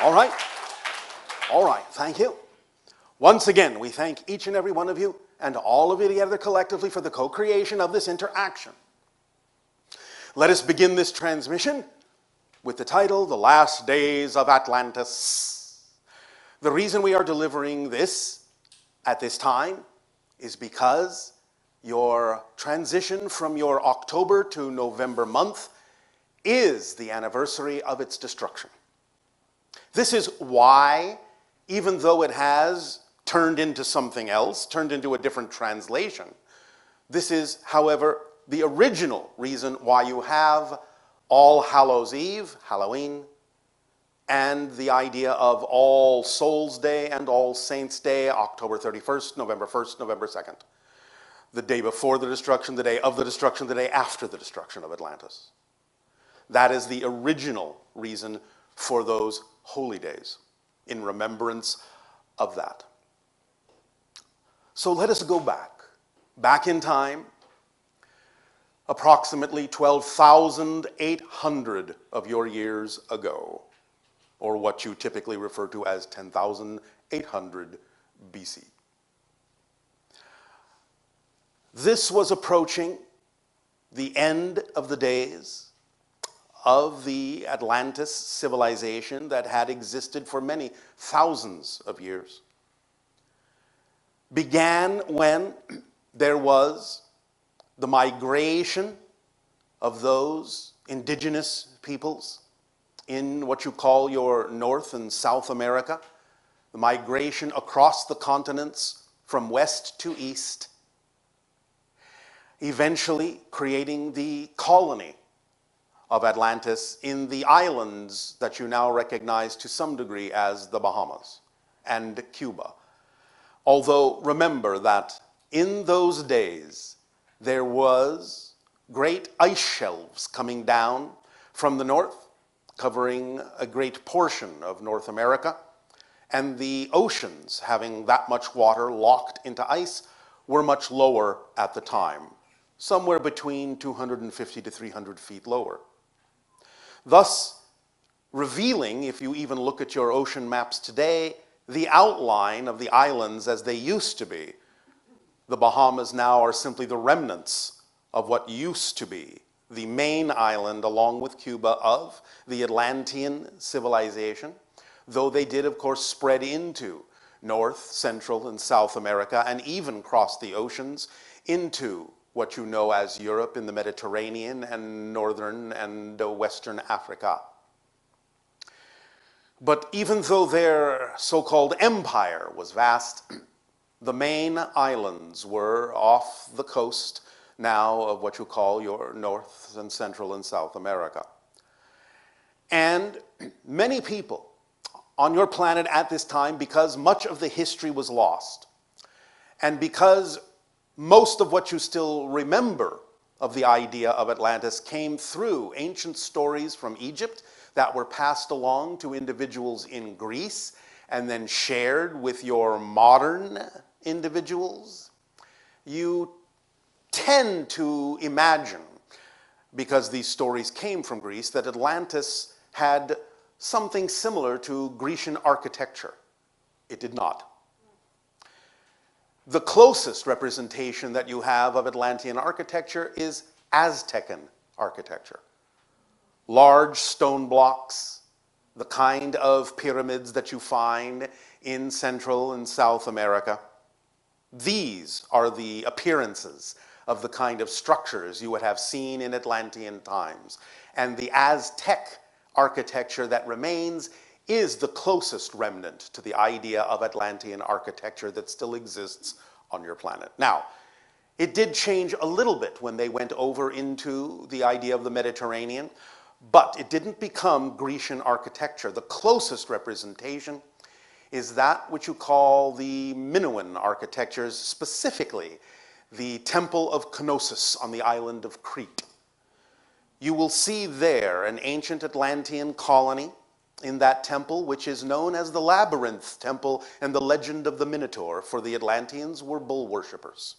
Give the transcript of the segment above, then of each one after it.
All right. All right. Thank you. Once again, we thank each and every one of you and all of you together collectively for the co-creation of this interaction. Let us begin this transmission with the title, The Last Days of Atlantis. The reason we are delivering this at this time is because your transition from your October to November month is the anniversary of its destruction. This is why, even though it has turned into something else, turned into a different translation, this is, however, the original reason why you have All Hallows Eve, Halloween, and the idea of All Souls Day and All Saints Day, October 31st, November 1st, November 2nd. The day before the destruction, the day of the destruction, the day after the destruction of Atlantis. That is the original reason for those holy days, in remembrance of that. So let us go back in time, approximately 12,800 of your years ago, or what you typically refer to as 10,800 BC. This was approaching the end of the days of the Atlantis civilization that had existed for many thousands of years. Began when there was the migration of those indigenous peoples in what you call your North and South America, the migration across the continents from west to east, eventually creating the colony of Atlantis in the islands that you now recognize to some degree as the Bahamas and Cuba. Although remember that in those days there was great ice shelves coming down from the north, covering a great portion of North America, and the oceans, having that much water locked into ice, were much lower at the time, somewhere between 250 to 300 feet lower. Thus, revealing, if you even look at your ocean maps today, the outline of the islands as they used to be. The Bahamas now are simply the remnants of what used to be the main island, along with Cuba, of the Atlantean civilization, though they did, of course, spread into North, Central, and South America, and even cross the oceans into what you know as Europe in the Mediterranean and Northern and Western Africa. But even though their so-called empire was vast, the main islands were off the coast now of what you call your North and Central and South America. And many people on your planet at this time, because much of the history was lost, and because most of what you still remember of the idea of Atlantis came through ancient stories from Egypt that were passed along to individuals in Greece and then shared with your modern individuals, you tend to imagine, because these stories came from Greece, that Atlantis had something similar to Grecian architecture. It did not. The closest representation that you have of Atlantean architecture is Aztecan architecture. Large stone blocks, the kind of pyramids that you find in Central and South America. These are the appearances of the kind of structures you would have seen in Atlantean times. And the Aztec architecture that remains is the closest remnant to the idea of Atlantean architecture that still exists on your planet. Now, it did change a little bit when they went over into the idea of the Mediterranean, but it didn't become Grecian architecture. The closest representation is that which you call the Minoan architectures, specifically the Temple of Knossos on the island of Crete. You will see there an ancient Atlantean colony in that temple, which is known as the Labyrinth Temple and the legend of the Minotaur, for the Atlanteans were bull worshippers.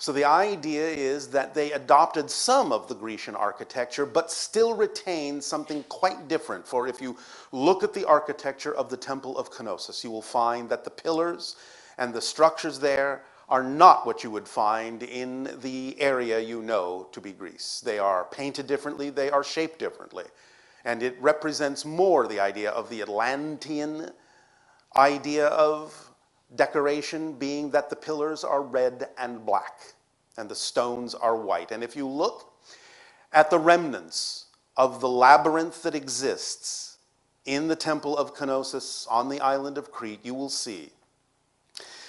So the idea is that they adopted some of the Grecian architecture, but still retained something quite different. For if you look at the architecture of the Temple of Knossos, you will find that the pillars and the structures there are not what you would find in the area you know to be Greece. They are painted differently, they are shaped differently. And it represents more the idea of the Atlantean idea of decoration, being that the pillars are red and black and the stones are white. And if you look at the remnants of the labyrinth that exists in the Temple of Knossos on the island of Crete, you will see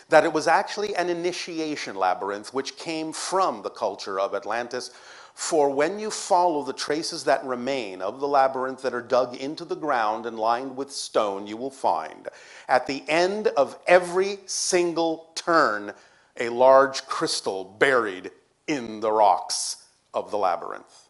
that it was actually an initiation labyrinth which came from the culture of Atlantis. For when you follow the traces that remain of the labyrinth that are dug into the ground and lined with stone, you will find at the end of every single turn a large crystal buried in the rocks of the labyrinth.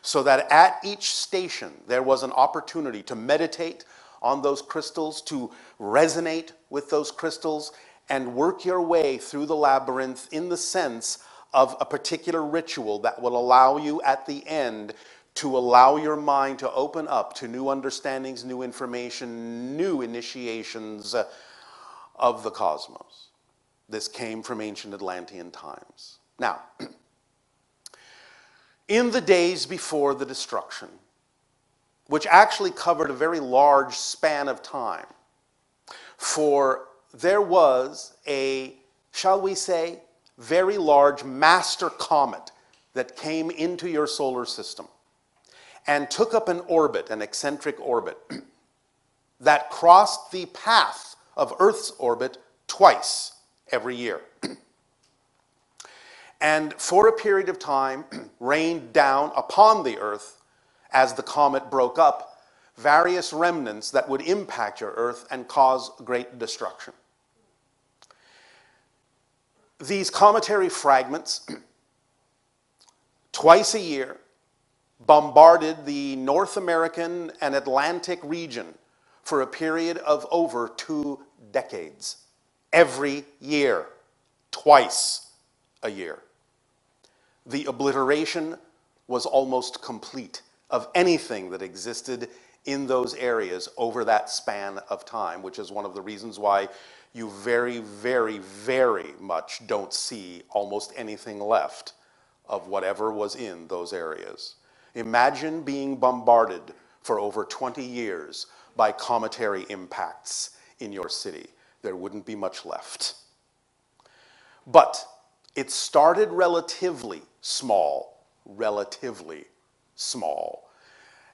So that at each station there was an opportunity to meditate on those crystals, to resonate with those crystals, and work your way through the labyrinth in the sense of a particular ritual that will allow you at the end to allow your mind to open up to new understandings, new information, new initiations of the cosmos. This came from ancient Atlantean times. Now, in the days before the destruction, which actually covered a very large span of time, for there was a, shall we say, very large master comet that came into your solar system and took up an orbit, an eccentric orbit, that crossed the path of Earth's orbit twice every year. And for a period of time rained down upon the Earth, as the comet broke up, various remnants that would impact your Earth and cause great destruction. These cometary fragments, twice a year, bombarded the North American and Atlantic region for a period of over 2 decades. Every year, twice a year. The obliteration was almost complete of anything that existed in those areas over that span of time, which is one of the reasons why you very, very, very much don't see almost anything left of whatever was in those areas. Imagine being bombarded for over 20 years by cometary impacts in your city. There wouldn't be much left. But it started relatively small,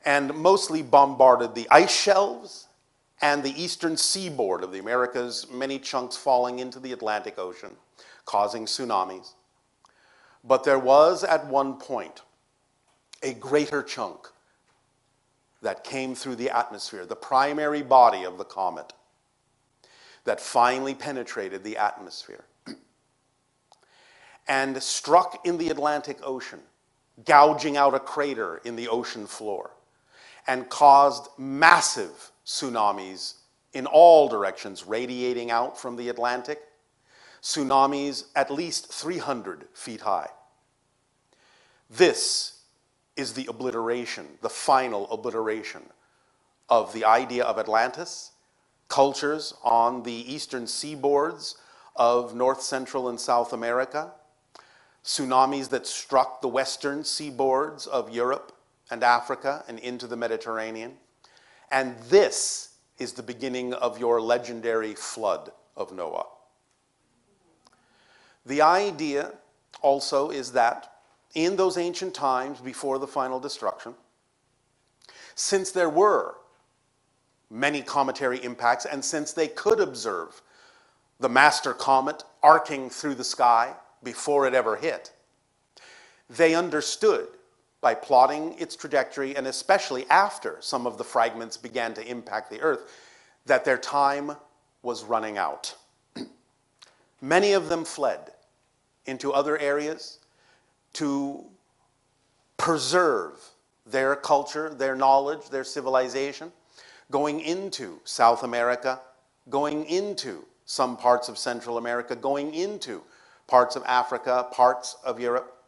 and mostly bombarded the ice shelves and the eastern seaboard of the Americas, many chunks falling into the Atlantic Ocean, causing tsunamis. But there was at one point a greater chunk that came through the atmosphere, the primary body of the comet, that finally penetrated the atmosphere and struck in the Atlantic Ocean, gouging out a crater in the ocean floor, and caused massive tsunamis in all directions, radiating out from the Atlantic, tsunamis at least 300 feet high. This is the obliteration, the final obliteration of the idea of Atlantis, cultures on the eastern seaboards of North, Central, and South America, tsunamis that struck the western seaboards of Europe and Africa and into the Mediterranean. And this is the beginning of your legendary flood of Noah. The idea also is that in those ancient times before the final destruction, since there were many cometary impacts and since they could observe the master comet arcing through the sky before it ever hit, they understood by plotting its trajectory, and especially after some of the fragments began to impact the Earth, that their time was running out. Many of them fled into other areas to preserve their culture, their knowledge, their civilization, going into South America, going into some parts of Central America, going into parts of Africa, parts of Europe,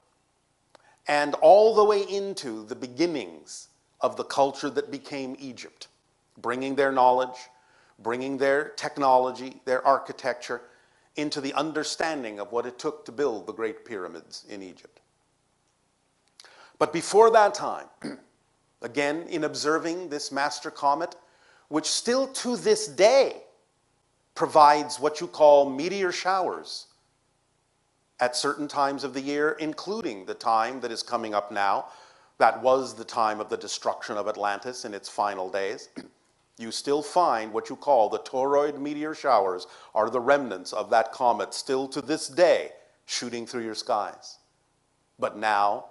and all the way into the beginnings of the culture that became Egypt, bringing their knowledge, bringing their technology, their architecture, into the understanding of what it took to build the great pyramids in Egypt. But before that time, again, in observing this master comet, which still to this day provides what you call meteor showers at certain times of the year, including the time that is coming up now. That was the time of the destruction of Atlantis in its final days. You still find what you call the toroid meteor showers are the remnants of that comet still to this day shooting through your skies. But now,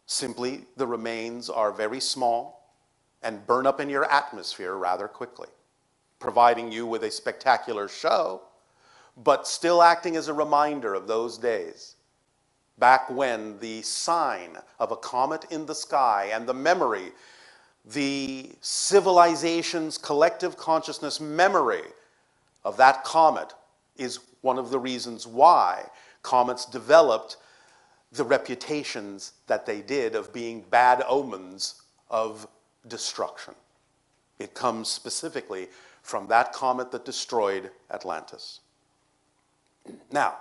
simply the remains are very small and burn up in your atmosphere rather quickly, providing you with a spectacular show, but still acting as a reminder of those days, back when the sign of a comet in the sky and the memory, the civilization's collective consciousness memory of that comet is one of the reasons why comets developed the reputations that they did of being bad omens of destruction. It comes specifically from that comet that destroyed Atlantis. Now,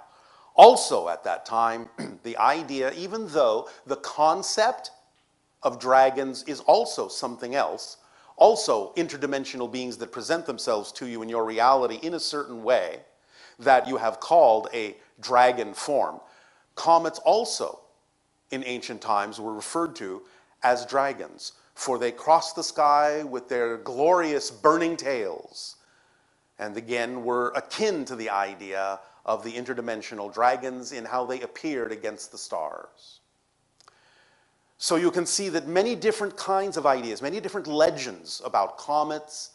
also at that time, the idea, even though the concept of dragons is also something else, also interdimensional beings that present themselves to you in your reality in a certain way that you have called a dragon form, comets also in ancient times were referred to as dragons, for they crossed the sky with their glorious burning tails, and again were akin to the idea of the interdimensional dragons in how they appeared against the stars. So you can see that many different kinds of ideas, many different legends about comets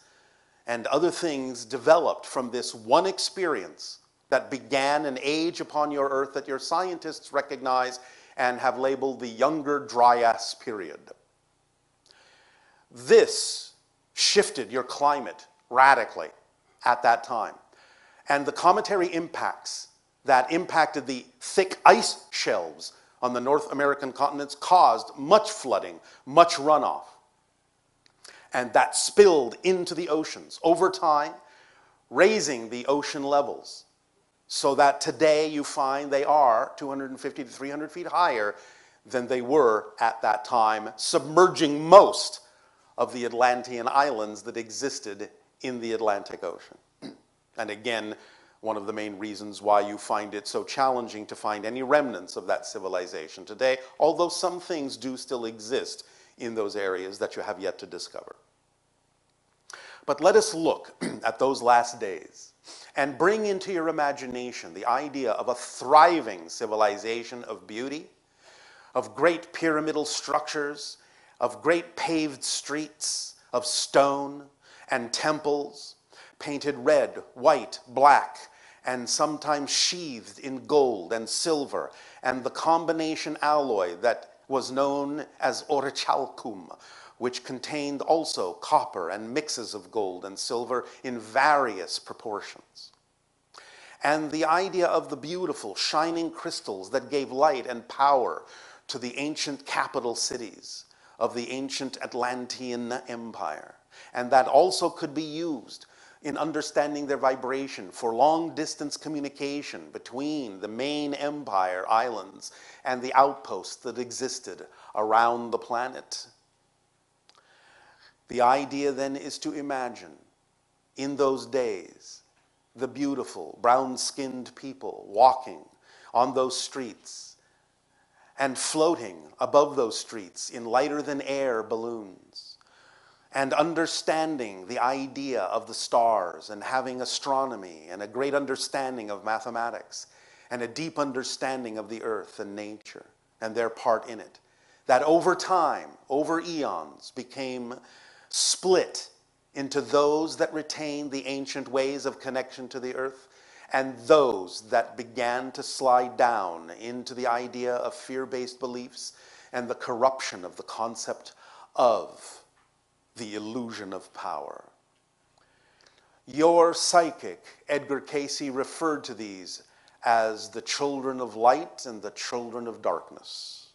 and other things developed from this one experience that began an age upon your Earth that your scientists recognize and have labeled the Younger Dryas period. This shifted your climate radically at that time. And the cometary impacts that impacted the thick ice shelves on the North American continents caused much flooding, much runoff. And that spilled into the oceans over time, raising the ocean levels, so that today you find they are 250 to 300 feet higher than they were at that time, submerging most of the Atlantean islands that existed in the Atlantic Ocean. And again, one of the main reasons why you find it so challenging to find any remnants of that civilization today, although some things do still exist in those areas that you have yet to discover. But let us look at those last days and bring into your imagination the idea of a thriving civilization of beauty, of great pyramidal structures, of great paved streets of stone and temples, painted red, white, black, and sometimes sheathed in gold and silver, and the combination alloy that was known as orichalcum, which contained also copper and mixes of gold and silver in various proportions. And the idea of the beautiful, shining crystals that gave light and power to the ancient capital cities of the ancient Atlantean Empire, and that also could be used in understanding their vibration for long-distance communication between the main empire islands and the outposts that existed around the planet. The idea then is to imagine, in those days, the beautiful brown-skinned people walking on those streets and floating above those streets in lighter-than-air balloons, and understanding the idea of the stars and having astronomy and a great understanding of mathematics and a deep understanding of the earth and nature and their part in it, that over time, over eons, became split into those that retained the ancient ways of connection to the earth and those that began to slide down into the idea of fear-based beliefs and the corruption of the concept of the illusion of power. Your psychic, Edgar Cayce, referred to these as the children of light and the children of darkness.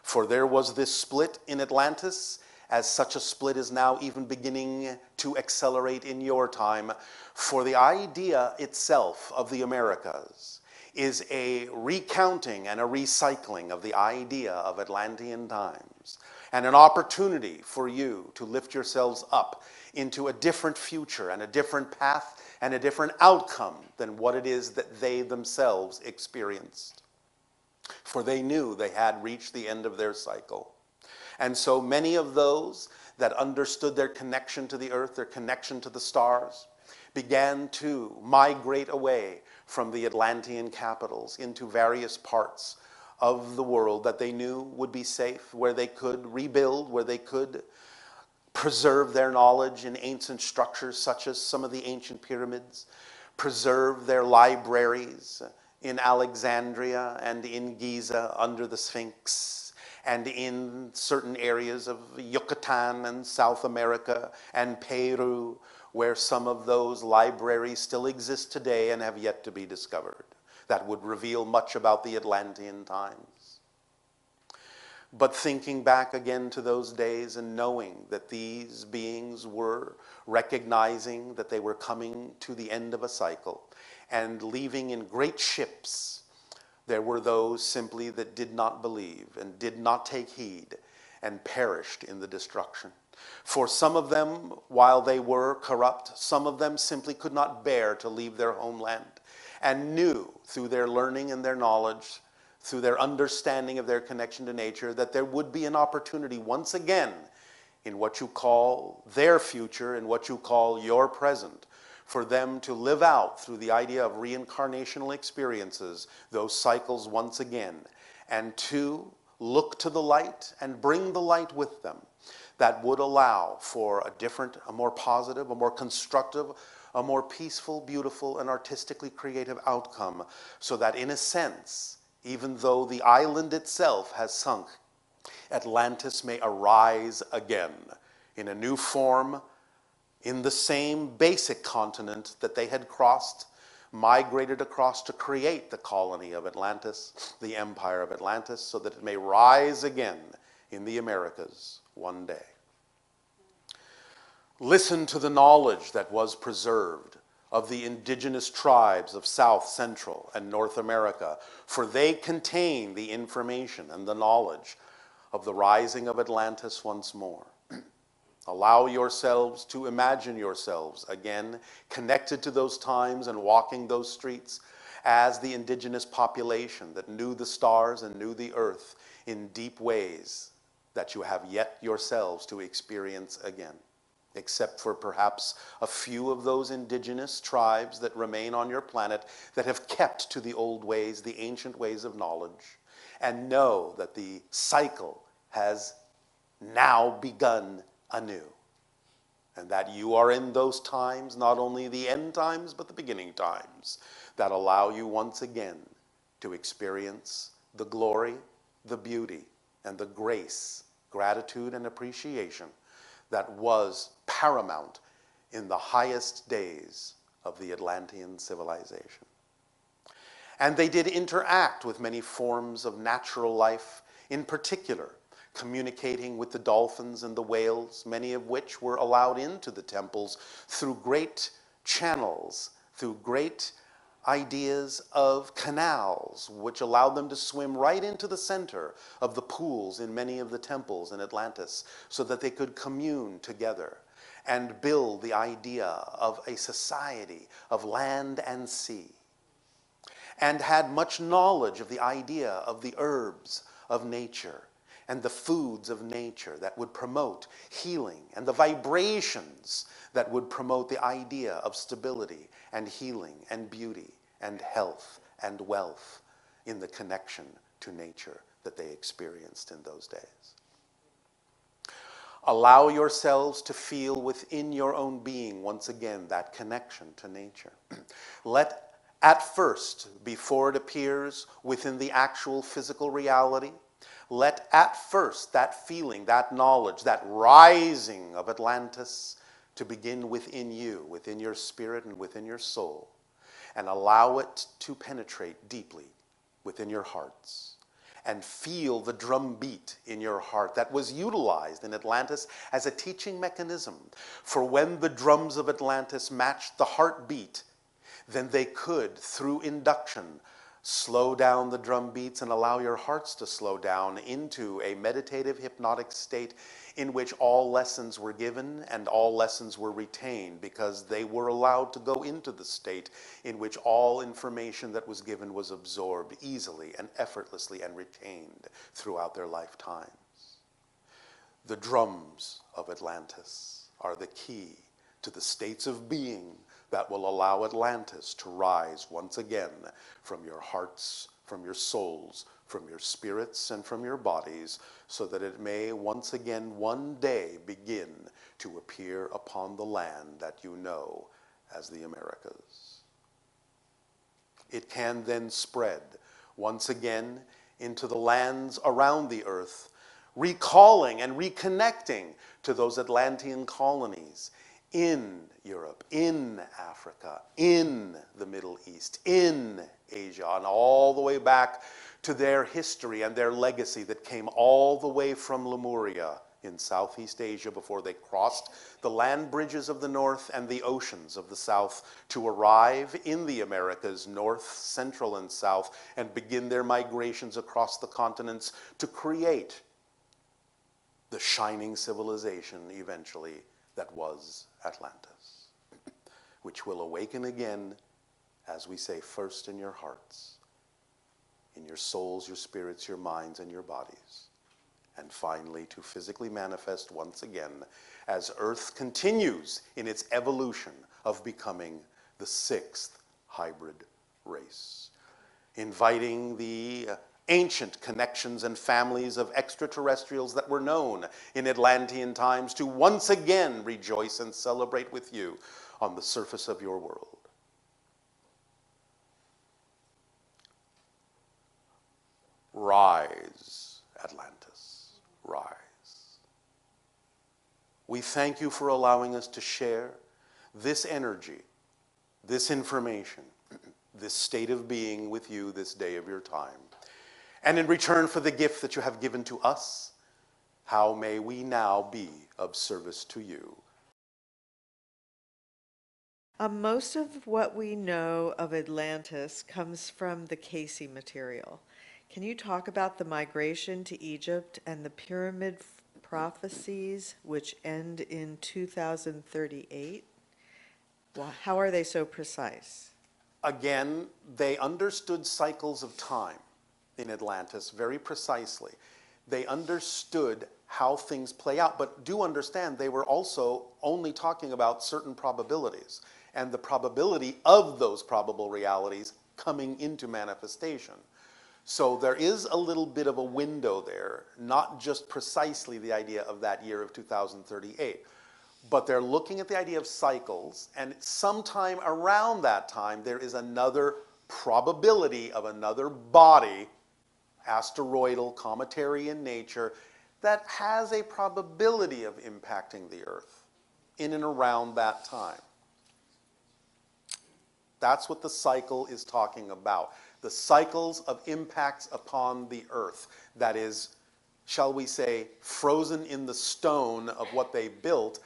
For there was this split in Atlantis, as such a split is now even beginning to accelerate in your time. For the idea itself of the Americas is a recounting and a recycling of the idea of Atlantean times, and an opportunity for you to lift yourselves up into a different future and a different path and a different outcome than what it is that they themselves experienced. For they knew they had reached the end of their cycle. And so many of those that understood their connection to the earth, their connection to the stars, began to migrate away from the Atlantean capitals into various parts of the world that they knew would be safe, where they could rebuild, where they could preserve their knowledge in ancient structures such as some of the ancient pyramids, preserve their libraries in Alexandria and in Giza under the Sphinx, and in certain areas of Yucatan and South America and Peru, where some of those libraries still exist today and have yet to be discovered, that would reveal much about the Atlantean times. But thinking back again to those days and knowing that these beings were recognizing that they were coming to the end of a cycle and leaving in great ships, there were those simply that did not believe and did not take heed and perished in the destruction. For some of them, while they were corrupt, some of them simply could not bear to leave their homeland and knew through their learning and their knowledge, through their understanding of their connection to nature, that there would be an opportunity once again in what you call their future and what you call your present, for them to live out through the idea of reincarnational experiences, those cycles once again, and to look to the light and bring the light with them that would allow for a different, a more positive, a more constructive, a more peaceful, beautiful, and artistically creative outcome, so that in a sense, even though the island itself has sunk, Atlantis may arise again in a new form, in the same basic continent that they had crossed, migrated across to create the colony of Atlantis, the empire of Atlantis, so that it may rise again in the Americas one day. Listen to the knowledge that was preserved of the indigenous tribes of South, Central, and North America, for they contain the information and the knowledge of the rising of Atlantis once more. Allow yourselves to imagine yourselves again connected to those times and walking those streets as the indigenous population that knew the stars and knew the earth in deep ways that you have yet yourselves to experience again, except for perhaps a few of those indigenous tribes that remain on your planet that have kept to the old ways, the ancient ways of knowledge, and know that the cycle has now begun anew, and that you are in those times, not only the end times, but the beginning times, that allow you once again to experience the glory, the beauty, and the grace, gratitude, and appreciation that was paramount in the highest days of the Atlantean civilization. And they did interact with many forms of natural life, in particular, communicating with the dolphins and the whales, many of which were allowed into the temples through great channels, through great ideas of canals, which allowed them to swim right into the center of the pools in many of the temples in Atlantis, so that they could commune together and build the idea of a society of land and sea, and had much knowledge of the idea of the herbs of nature and the foods of nature that would promote healing, and the vibrations that would promote the idea of stability and healing and beauty and health and wealth in the connection to nature that they experienced in those days. Allow yourselves to feel within your own being once again that connection to nature. Let at first, before it appears within the actual physical reality, let at first that feeling, that knowledge, that rising of Atlantis to begin within you, within your spirit and within your soul. and allow it to penetrate deeply within your hearts. And feel the drum beat in your heart that was utilized in Atlantis as a teaching mechanism. For when the drums of Atlantis matched the heartbeat, then they could, through induction, slow down the drum beats and allow your hearts to slow down into a meditative, hypnotic state in which all lessons were given and all lessons were retained, because they were allowed to go into the state in which all information that was given was absorbed easily and effortlessly and retained throughout their lifetimes. The drums of Atlantis are the key to the states of being that will allow Atlantis to rise once again from your hearts, from your souls, from your spirits, and from your bodies, so that it may once again one day begin to appear upon the land that you know as the Americas. It can then spread once again into the lands around the earth, recalling and reconnecting to those Atlantean colonies in Europe, in Africa, in the Middle East, in Asia, and all the way back to their history and their legacy that came all the way from Lemuria in Southeast Asia before they crossed the land bridges of the north and the oceans of the south to arrive in the Americas, north, central, and south, and begin their migrations across the continents to create the shining civilization eventually that was Atlantis, which will awaken again, as we say, first in your hearts, in your souls, your spirits, your minds, and your bodies, and finally to physically manifest once again as Earth continues in its evolution of becoming the sixth hybrid race, inviting the ancient connections and families of extraterrestrials that were known in Atlantean times to once again rejoice and celebrate with you on the surface of your world. Rise, Atlantis, rise. We thank you for allowing us to share this energy, this information, this state of being with you this day of your time. And in return for the gift that you have given to us, how may we now be of service to you? Most of what we know of Atlantis comes from the Casey material. Can you talk about the migration to Egypt and the pyramid prophecies, which end in 2038? Well, how are they so precise? Again, they understood cycles of time in Atlantis very precisely. They understood how things play out, but do understand they were also only talking about certain probabilities and the probability of those probable realities coming into manifestation. So there is a little bit of a window there, not just precisely the idea of that year of 2038, but they're looking at the idea of cycles, and sometime around that time there is another probability of another body, asteroidal, cometary in nature, that has a probability of impacting the Earth in and around that time. That's what the cycle is talking about. The cycles of impacts upon the Earth. That is, shall we say, frozen in the stone of what they built,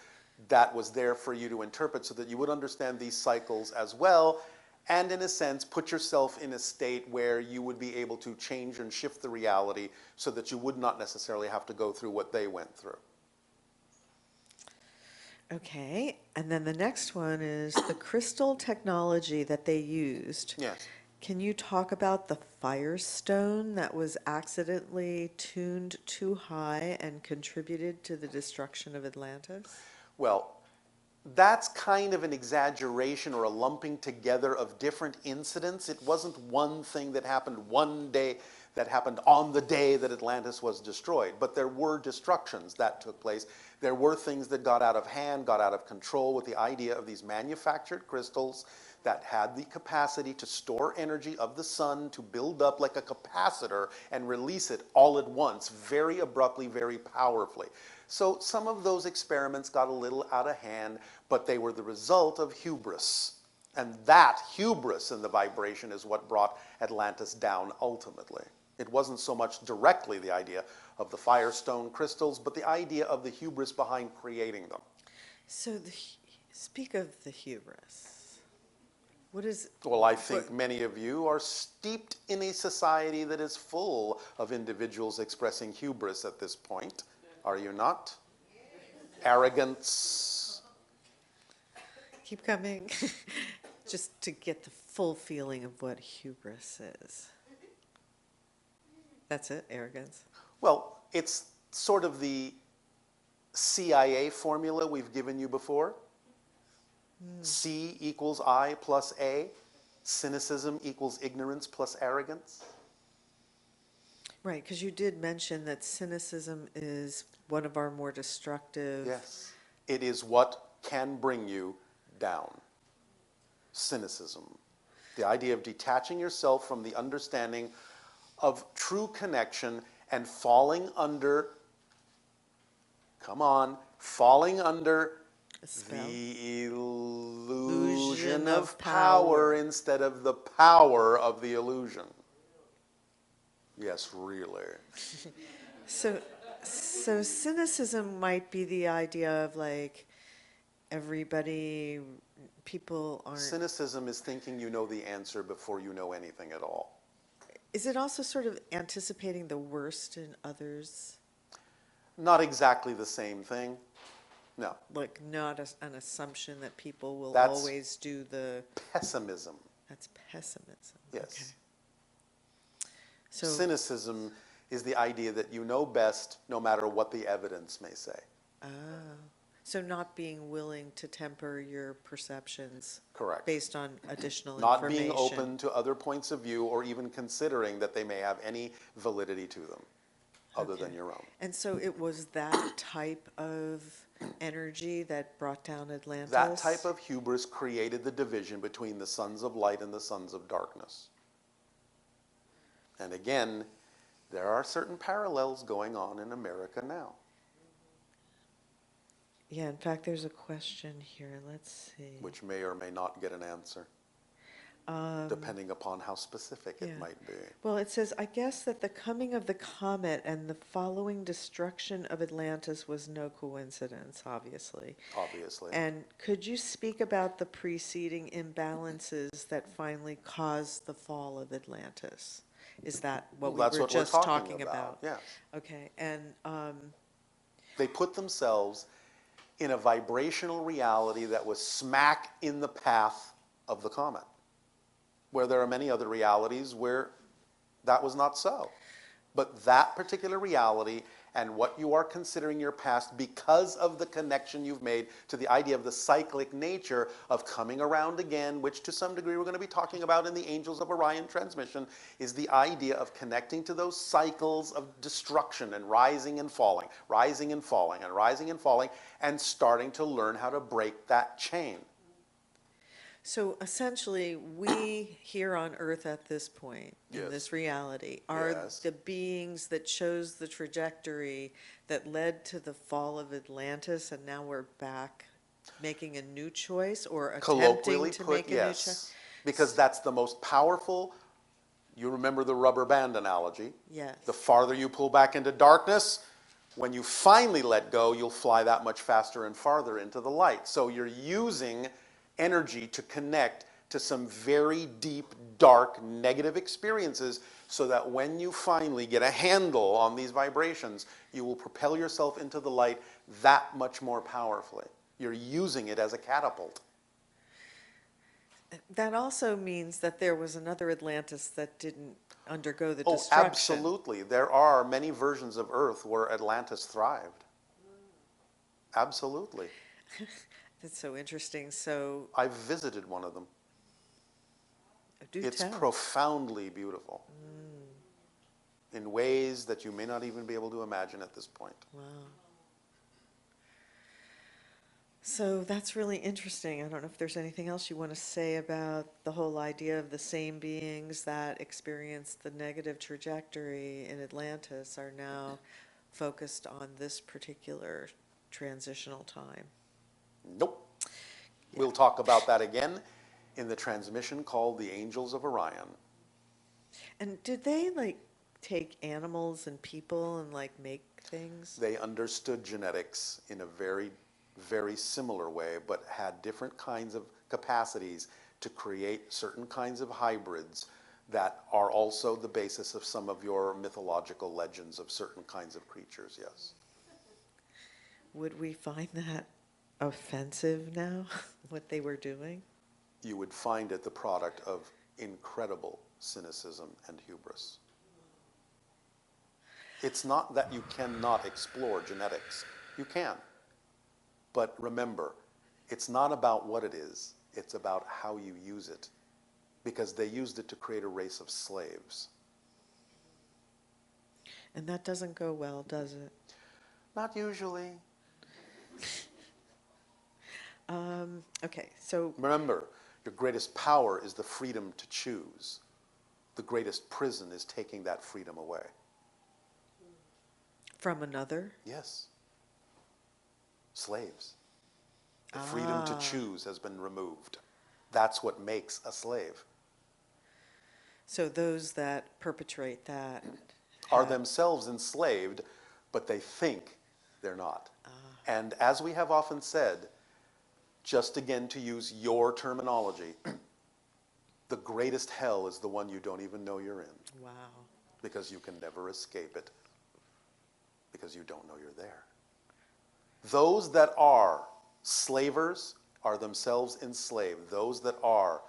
that was there for you to interpret so that you would understand these cycles as well, and in a sense put yourself in a state where you would be able to change and shift the reality so that you would not necessarily have to go through what they went through. Okay, and then the next one is the crystal technology that they used. Yes. Can you talk about the firestone that was accidentally tuned too high and contributed to the destruction of Atlantis? Well, that's kind of an exaggeration or a lumping together of different incidents. It wasn't one thing that happened one day, that happened on the day that Atlantis was destroyed, but there were destructions that took place. There were things that got out of hand, got out of control with the idea of these manufactured crystals that had the capacity to store energy of the sun, to build up like a capacitor and release it all at once, very abruptly, very powerfully. So some of those experiments got a little out of hand, but they were the result of hubris And that hubris in the vibration is what brought Atlantis down ultimately. It wasn't so much directly the idea of the firestone crystals, but the idea of the hubris behind creating them. So speak of the hubris. What is? Well, I think many of you are steeped in a society that is full of individuals expressing hubris at this point. Are you not? Arrogance. Keep coming. Just to get the full feeling of what hubris is. That's it, arrogance. Well, it's sort of the CIA formula we've given you before. C equals I plus A. Cynicism equals ignorance plus arrogance. Right, because you did mention that cynicism is one of our more destructive. Yes. It is what can bring you down. Cynicism. The idea of detaching yourself from the understanding of true connection and falling under, falling under the illusion of power instead of the power of the illusion. Yes, really. So cynicism might be the idea of like people aren't. Cynicism is thinking you know the answer before you know anything at all. Is it also sort of anticipating the worst in others? Not exactly the same thing. No. Like not an assumption that people will That's always do the. Pessimism. That's pessimism. Yes. Okay. So cynicism is the idea that you know best no matter what the evidence may say. So not being willing to temper your perceptions. Correct. Based on additional Not information. being open to other points of view or even considering that they may have any validity to them other than your own. And so it was that type of energy that brought down Atlantis? That type of hubris created the division between the sons of light and the sons of darkness. And again, there are certain parallels going on in America now. Yeah, in fact, there's a question here. Let's see. Which may or may not get an answer, depending upon how specific it might be. Well, it says, I guess that the coming of the comet and the following destruction of Atlantis was no coincidence, obviously. Obviously. And could you speak about the preceding imbalances that finally caused the fall of Atlantis? Is that what we were just talking about? Yes. Okay, and they put themselves in a vibrational reality that was smack in the path of the comet, where there are many other realities where that was not so. But that particular reality and what you are considering your past, because of the connection you've made to the idea of the cyclic nature of coming around again, which to some degree we're going to be talking about in the Angels of Orion transmission, is the idea of connecting to those cycles of destruction and rising and falling, rising and falling, and rising and falling, and starting to learn how to break that chain. so essentially, we here on Earth at this point, in this reality, are the beings that chose the trajectory that led to the fall of Atlantis, and now we're back making a new choice or attempting to make a new choice? Because that's the most powerful. You remember the rubber band analogy. Yes. The farther you pull back into darkness, when you finally let go, you'll fly that much faster and farther into the light. So you're using energy to connect to some very deep, dark, negative experiences so that when you finally get a handle on these vibrations, you will propel yourself into the light that much more powerfully. You're using it as a catapult. That also means that there was another Atlantis that didn't undergo the Oh, destruction. absolutely. There are many versions of Earth where Atlantis thrived. Absolutely. That's so interesting. So I've visited one of them. It's tell. profoundly beautiful in ways that you may not even be able to imagine at this point. Wow. So that's really interesting. I don't know if there's anything else you want to say about the whole idea of the same beings that experienced the negative trajectory in Atlantis are now focused on this particular transitional time. Nope. We'll talk about that again in the transmission called the Angels of Orion. And did they like take animals and people and like make things? They understood genetics in a very, very similar way, but had different kinds of capacities to create certain kinds of hybrids that are also the basis of some of your mythological legends of certain kinds of creatures, yes. Would we find that offensive now, what they were doing? You would find it the product of incredible cynicism and hubris. It's not that you cannot explore genetics. You can. But remember, it's not about what it is. It's about how you use it. Because they used it to create a race of slaves. And that doesn't go well, does it? Not usually. Okay, so Remember, your greatest power is the freedom to choose. The greatest prison is taking that freedom away. from another? Yes. Slaves. The freedom to choose has been removed. That's what makes a slave. So those that perpetrate that Are have- themselves enslaved, but they think they're not. And as we have often said, just again to use your terminology, the greatest hell is the one you don't even know you're in, Wow. because you can never escape it, because you don't know you're there. Those that are slavers are themselves enslaved. Those that are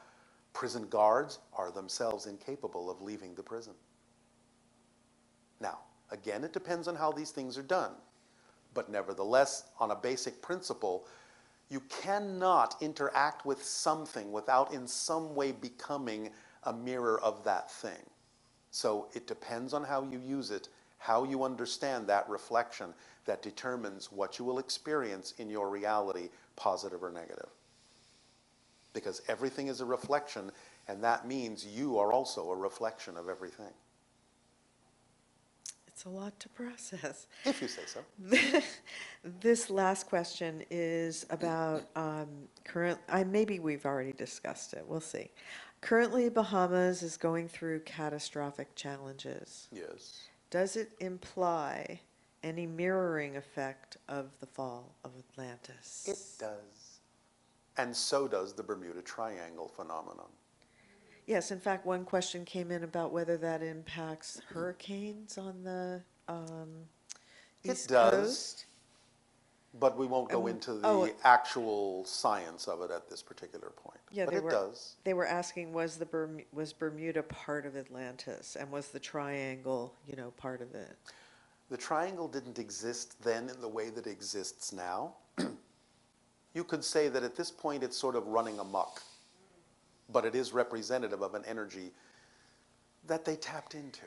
prison guards are themselves incapable of leaving the prison. Now, again, it depends on how these things are done. But nevertheless, on a basic principle, you cannot interact with something without in some way becoming a mirror of that thing. So it depends on how you use it, how you understand that reflection, that determines what you will experience in your reality, positive or negative. Because everything is a reflection, and that means you are also a reflection of everything. It's a lot to process. If you say so. This last question is about maybe we've already discussed it. We'll see. Currently, Bahamas is going through catastrophic challenges. Yes. Does it imply any mirroring effect of the fall of Atlantis? It does. And so does the Bermuda Triangle phenomenon. Yes, in fact, one question came in about whether that impacts hurricanes on the East does. Coast. But we won't go into the oh. actual science of it at this particular point. Yeah, but it does. They were asking, was Bermuda part of Atlantis, and was the triangle, part of it? The triangle didn't exist then in the way that it exists now. You could say that at this point it's sort of running amok, but it is representative of an energy that they tapped into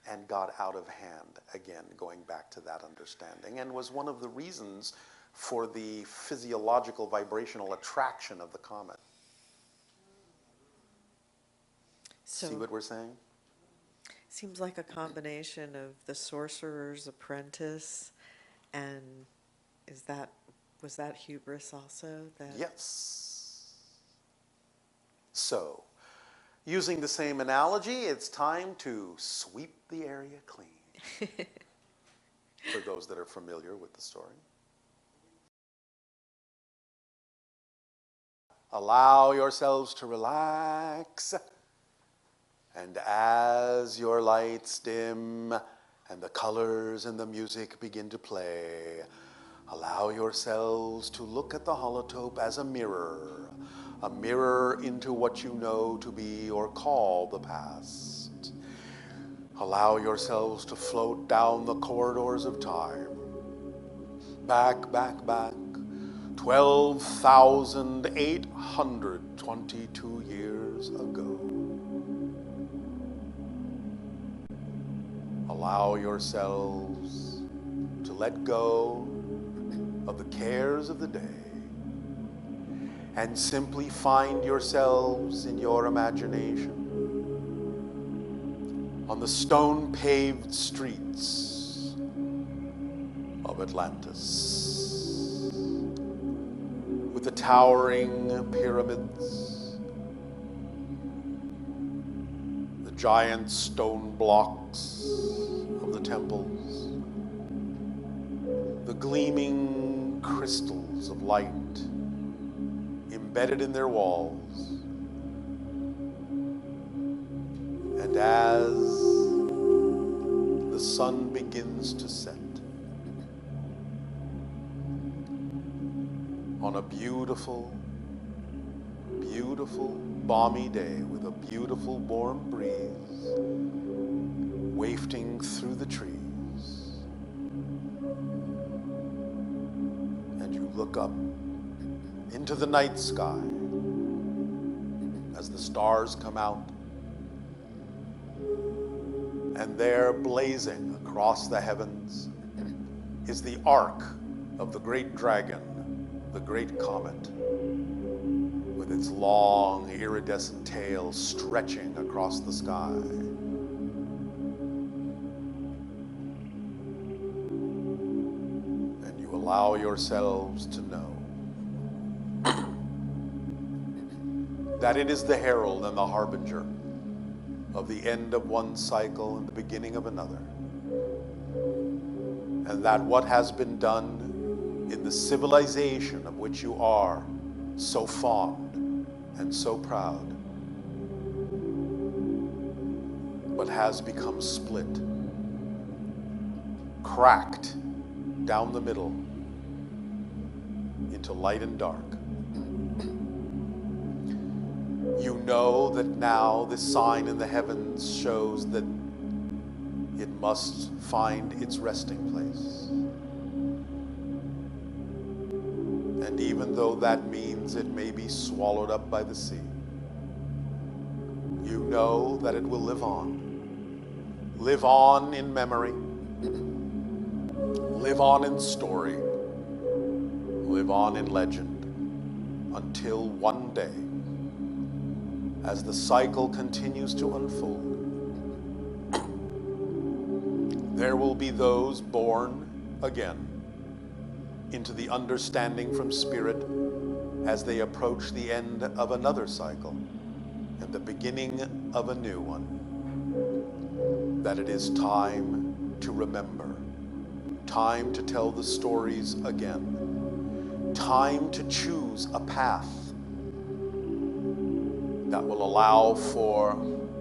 and got out of hand, again, going back to that understanding, and was one of the reasons for the physiological vibrational attraction of the comet. So, see what we're saying? Seems like a combination of The Sorcerer's Apprentice, and was that hubris also? Yes. So, using the same analogy, it's time to sweep the area clean. For those that are familiar with the story. Allow yourselves to relax. And as your lights dim and the colors and the music begin to play, allow yourselves to look at the holotope as a mirror into what you know to be or call the past. Allow yourselves to float down the corridors of time. Back, 12,822 years ago. Allow yourselves to let go of the cares of the day and simply find yourselves in your imagination on the stone-paved streets of Atlantis, with the towering pyramids giant stone blocks of the temples, the gleaming crystals of light embedded in their walls. And as the sun begins to set on a beautiful, beautiful, balmy day with a beautiful warm breeze wafting through the trees, and you look up into the night sky as the stars come out, and there, blazing across the heavens, is the arc of the great dragon, the great comet, with its long, iridescent tail stretching across the sky. And you allow yourselves to know that it is the herald and the harbinger of the end of one cycle and the beginning of another. And that what has been done in the civilization of which you are so fond and so proud, but has become split, cracked down the middle into light and dark. You know that now this sign in the heavens shows that it must find its resting place. And even though that means it may be swallowed up by the sea, you know that it will live on in memory, live on in story, live on in legend, until one day, as the cycle continues to unfold, there will be those born again into the understanding from Spirit as they approach the end of another cycle and the beginning of a new one, that it is time to remember, time to tell the stories again, time to choose a path that will allow for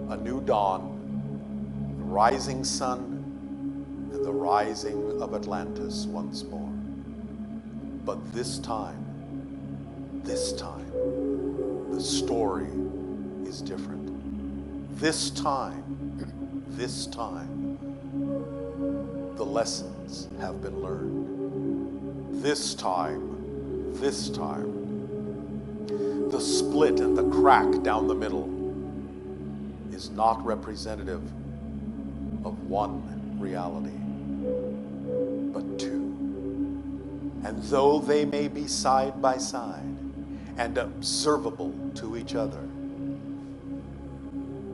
a new dawn, the rising sun, and the rising of Atlantis once more. But this time, the story is different. This time, the lessons have been learned. This time, the split and the crack down the middle is not representative of one reality, but two. And though they may be side by side and observable to each other,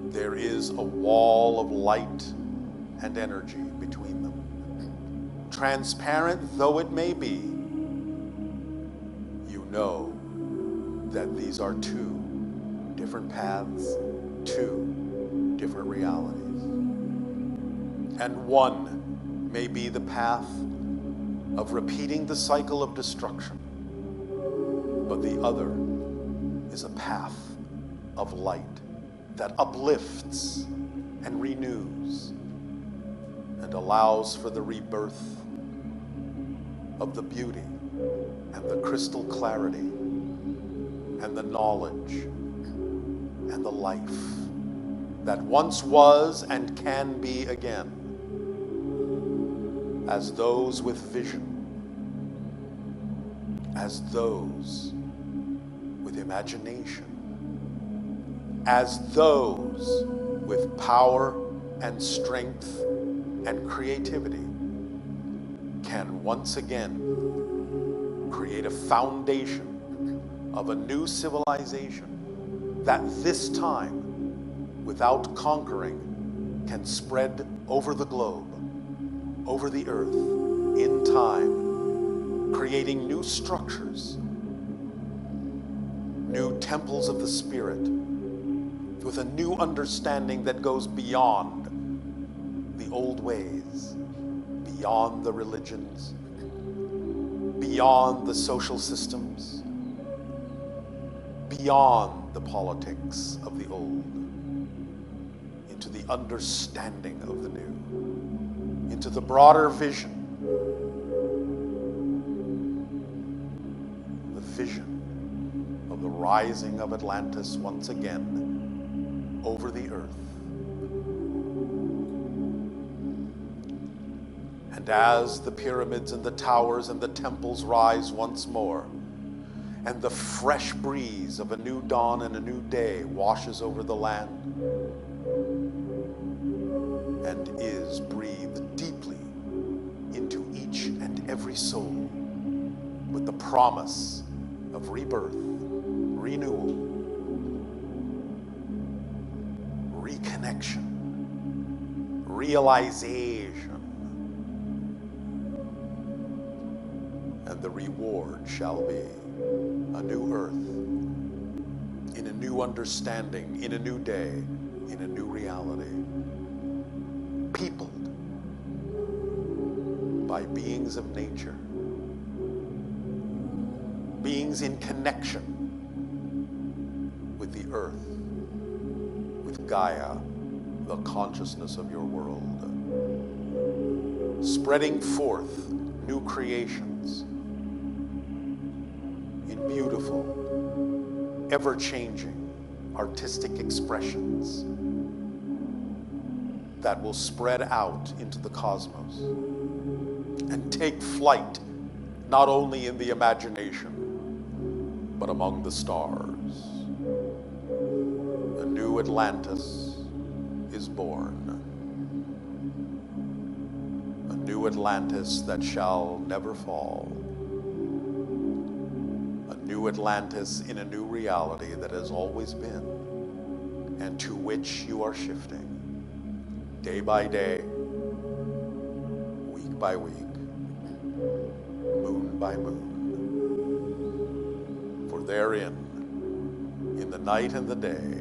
there is a wall of light and energy between them. Transparent though it may be, you know that these are two different paths, two different realities. And one may be the path of repeating the cycle of destruction, but the other is a path of light that uplifts and renews and allows for the rebirth of the beauty and the crystal clarity and the knowledge and the life that once was and can be again, as those with vision, as those with imagination, as those with power and strength and creativity can once again create a foundation of a new civilization that this time, without conquering, can spread over the globe, over the earth, in time, creating new structures, new temples of the Spirit with a new understanding that goes beyond the old ways, beyond the religions, beyond the social systems, beyond the politics of the old, into the understanding of the new, into the broader vision, the vision of the rising of Atlantis once again over the earth. And as the pyramids and the towers and the temples rise once more, and the fresh breeze of a new dawn and a new day washes over the land, and is breathed deeply into each and every soul with the promise of rebirth, renewal, reconnection, realization, and the reward shall be a new earth, in a new understanding, in a new day, in a new reality, peopled by beings of nature, beings in connection with the earth, with Gaia, the consciousness of your world, spreading forth new creations in beautiful, ever-changing artistic expressions that will spread out into the cosmos and take flight not only in the imagination but among the stars. The new Atlantis is born. A new Atlantis that shall never fall. A new Atlantis in a new reality that has always been, and to which you are shifting, day by day, week by week, moon by moon. For therein, in the night and the day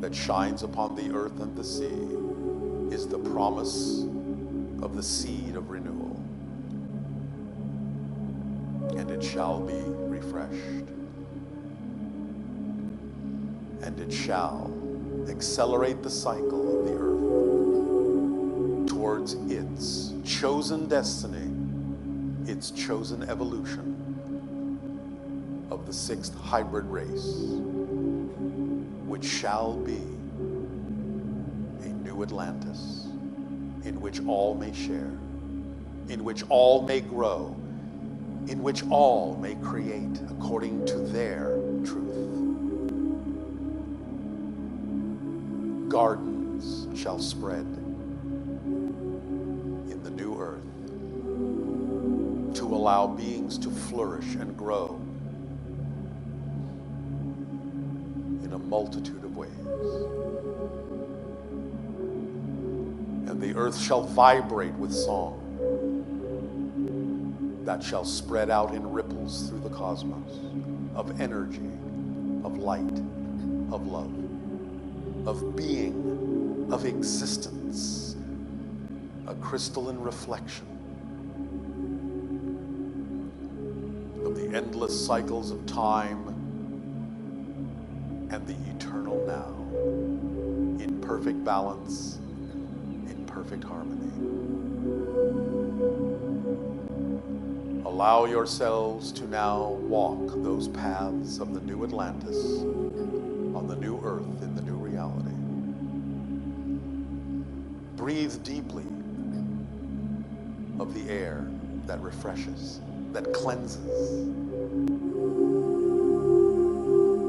that shines upon the earth and the sea, is the promise of the seed of renewal. And it shall be refreshed. And it shall accelerate the cycle of the earth towards its chosen destiny, its chosen evolution of the sixth hybrid race, which shall be a new Atlantis, in which all may share, in which all may grow, in which all may create according to their truth. Gardens shall spread in the new earth to allow beings to flourish and grow in a multitude of ways. And the earth shall vibrate with song that shall spread out in ripples through the cosmos of energy, of light, of love, of being, of existence, a crystalline reflection of the endless cycles of time and the eternal now, in perfect balance, in perfect harmony. Allow yourselves to now walk those paths of the new Atlantis on the new earth in the new reality. Breathe deeply of the air that refreshes, that cleanses,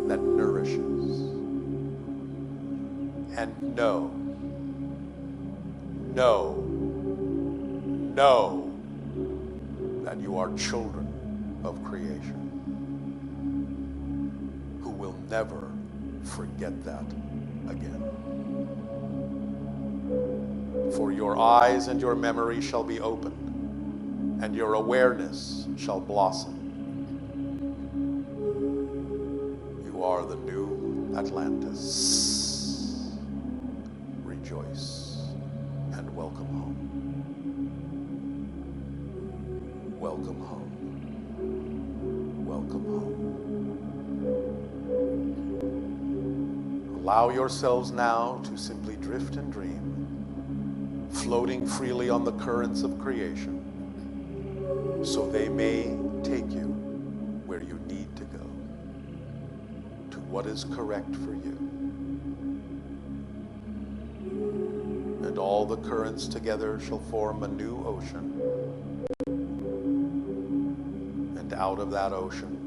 that nourishes. And know that you are children of creation who will never forget that again. For your eyes and your memory shall be opened, and your awareness shall blossom. You are the new Atlantis. rejoice, and welcome home. Welcome home. Welcome home. Allow yourselves now to simply drift and dream, floating freely on the currents of creation, so they may take you where you need to go, to what is correct for you. And all the currents together shall form a new ocean. And out of that ocean,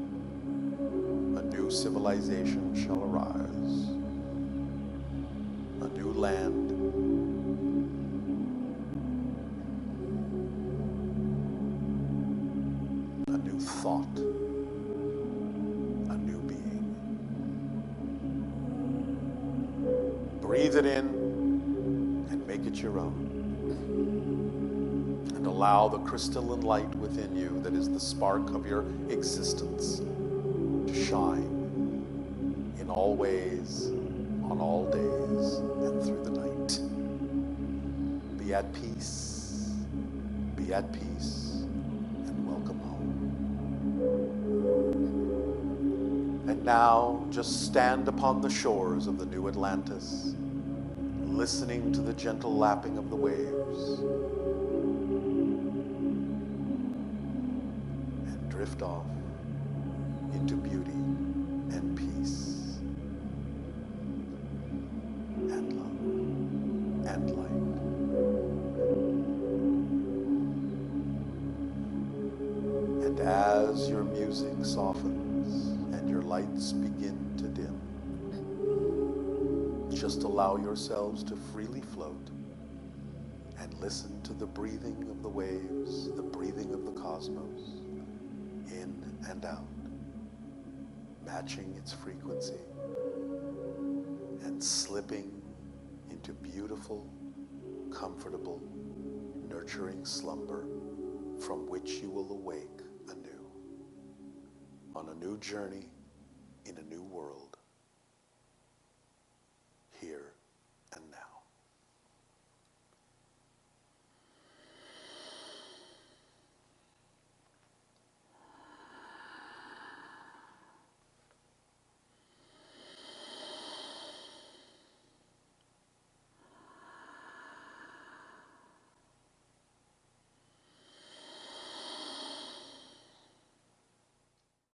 a new civilization shall arise. A new land. A new thought. A new being. Breathe it in and make it your own. And allow the crystalline light within you that is the spark of your existence to shine in all ways, on all days, and through the night. Be at peace, and welcome home. And now just stand upon the shores of the new Atlantis, listening to the gentle lapping of the waves, and drift off into beauty and peace and love and light. And as your music softens and your lights begin to dim, just allow yourselves to freely float and listen to the breathing of the waves, the breathing of the cosmos, in and out, matching its frequency and slipping into beautiful, comfortable, nurturing slumber from which you will awake anew, on a new journey in a new world, here